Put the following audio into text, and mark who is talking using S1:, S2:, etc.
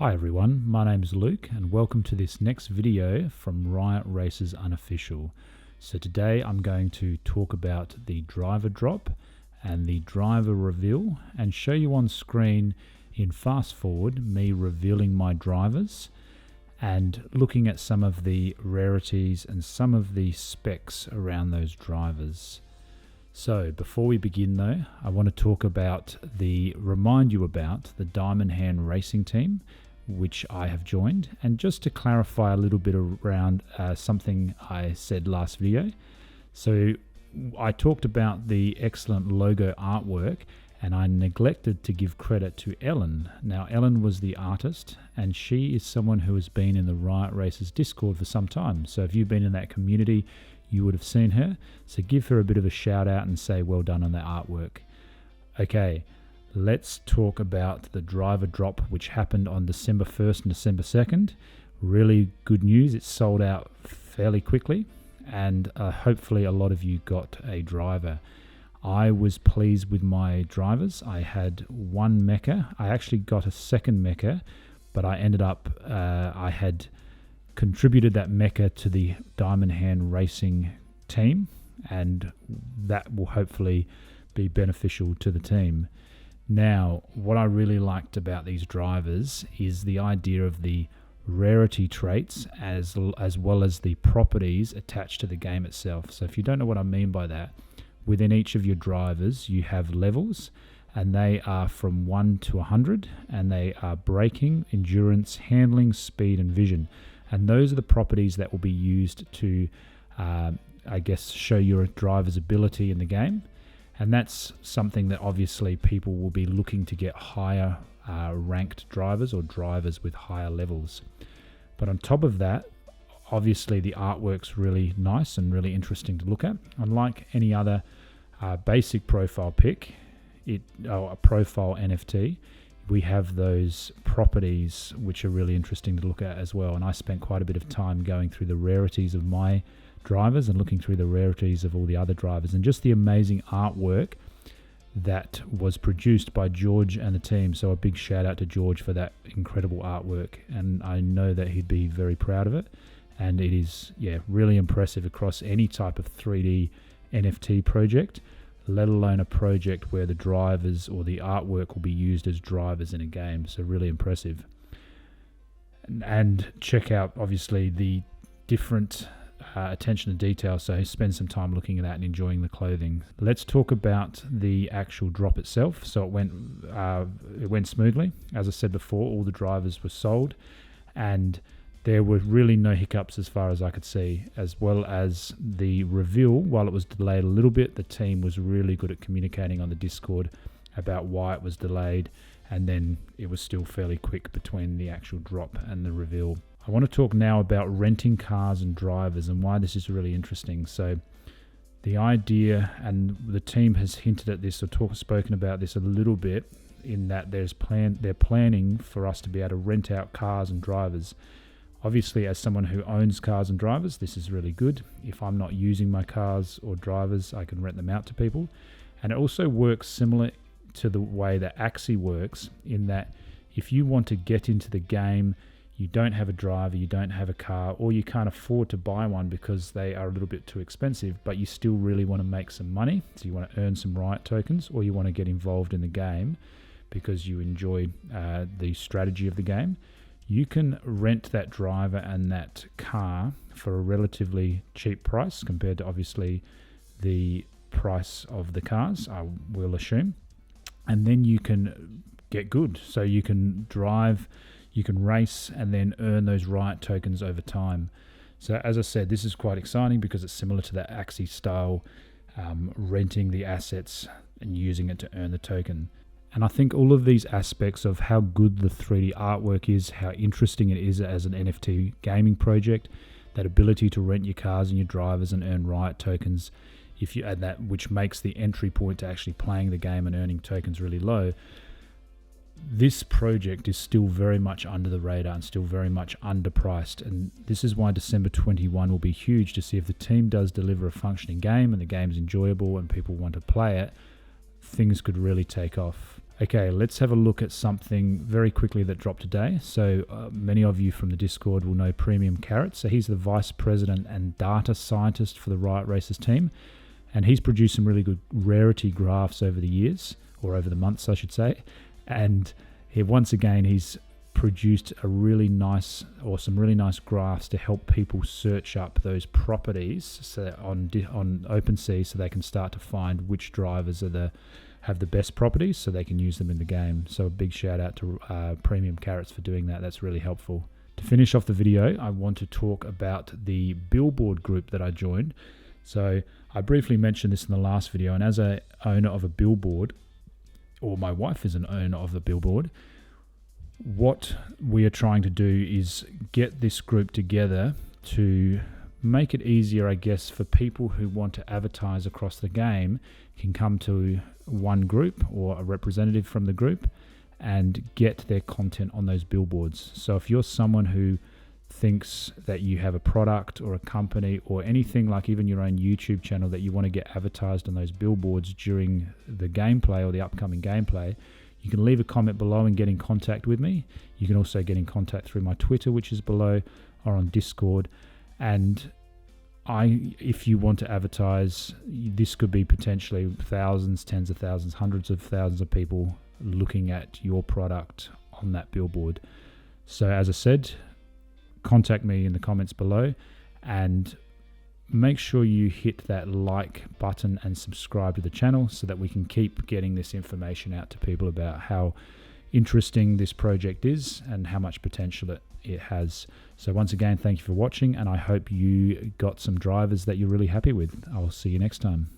S1: Hi everyone, my name is Luke and welcome to this next video from Riot Racers Unofficial. So today I'm going to talk about the driver drop and the driver reveal and show you on screen in fast forward me revealing my drivers and looking at some of the rarities and some of the specs around those drivers. So before we begin though, I want to remind you about the Diamond Hand Racing team, which I have joined, and just to clarify a little bit around something I said last video. So I talked about the excellent logo artwork and I neglected to give credit to Ellen. Now Ellen was the artist and she is someone who has been in the Riot Racers Discord for some time. So if you've been in that community, you would have seen her. So give her a bit of a shout out and say well done on that artwork. Okay. Let's talk about the driver drop, which happened on December 1st and December 2nd. Really good news. It sold out fairly quickly and hopefully a lot of you got a driver. I was pleased with my drivers. I had one mecha. I actually got a second mecha, but I ended up, I had contributed that mecha to the Diamond Hand Racing team, and that will hopefully be beneficial to the team. Now, what I really liked about these drivers is the idea of the rarity traits as well as the properties attached to the game itself. So if you don't know what I mean by that, within each of your drivers you have levels and they are from 1 to 100 and they are braking, endurance, handling, speed and vision. And those are the properties that will be used to, show your driver's ability in the game. And that's something that obviously people will be looking to get higher ranked drivers or drivers with higher levels. But on top of that, obviously the artwork's really nice and really interesting to look at. Unlike any other basic profile pick, a profile NFT, we have those properties which are really interesting to look at as well. And I spent quite a bit of time going through the rarities of my drivers and looking through the rarities of all the other drivers and just the amazing artwork that was produced by George and the team. So a big shout out to George for that incredible artwork, and I know that he'd be very proud of it. And it is really impressive across any type of 3D NFT project, let alone a project where the drivers or the artwork will be used as drivers in a game. So really impressive. And check out obviously the different attention to detail, so spend some time looking at that and enjoying the clothing. Let's talk about the actual drop itself. So it went smoothly. As I said before, all the drivers were sold and there were really no hiccups as far as I could see, as well as the reveal. While it was delayed a little bit, the team was really good at communicating on the Discord about why it was delayed, and then it was still fairly quick between the actual drop and the reveal. I want to talk now about renting cars and drivers and why this is really interesting. So the idea, and the team has hinted at this or spoken about this a little bit, in that they're planning for us to be able to rent out cars and drivers. Obviously, as someone who owns cars and drivers, this is really good. If I'm not using my cars or drivers, I can rent them out to people. And it also works similar to the way that Axie works, in that if you want to get into the game, you don't have a driver, you don't have a car, or you can't afford to buy one because they are a little bit too expensive, but you still really want to make some money, so you want to earn some Riot tokens, or you want to get involved in the game because you enjoy the strategy of the game, you can rent that driver and that car for a relatively cheap price compared to obviously the price of the cars, I will assume. And then you can get good. So you can drive, you can race, and then earn those Riot tokens over time. So as I said, this is quite exciting because it's similar to that Axie style, renting the assets and using it to earn the token. And I think all of these aspects of how good the 3D artwork is, how interesting it is as an NFT gaming project, that ability to rent your cars and your drivers and earn Riot tokens, if you add that, which makes the entry point to actually playing the game and earning tokens really low. This project is still very much under the radar and still very much underpriced, and this is why December 21 will be huge to see if the team does deliver a functioning game and the game's enjoyable and people want to play it. Things could really take off. Okay, let's have a look at something very quickly that dropped today. So many of you from the Discord will know Premium Carrot. So he's the Vice President and Data Scientist for the Riot Races team. And he's produced some really good rarity graphs over the years, or over the months, I should say. And once again, he's produced a really nice, or some really nice graphs to help people search up those properties on OpenSea, so they can start to find which drivers have the best properties, so they can use them in the game. So a big shout out to Premium Carrots for doing that. That's really helpful. To finish off the video, I want to talk about the billboard group that I joined. So I briefly mentioned this in the last video, and as an owner of a billboard, or my wife is an owner of the billboard, what we are trying to do is get this group together to make it easier, I guess, for people who want to advertise across the game can come to one group or a representative from the group and get their content on those billboards. So if you're someone who thinks that you have a product or a company or anything, like even your own YouTube channel, that you want to get advertised on those billboards during the gameplay or the upcoming gameplay, you can leave a comment below and get in contact with me. You can also get in contact through my Twitter, which is below, or on Discord. And if you want to advertise, this could be potentially thousands, tens of thousands, hundreds of thousands of people looking at your product on that billboard. So as I said, contact me in the comments below, and make sure you hit that like button and subscribe to the channel so that we can keep getting this information out to people about how interesting this project is and how much potential it has. So once again, thank you for watching, and I hope you got some drivers that you're really happy with. I'll see you next time.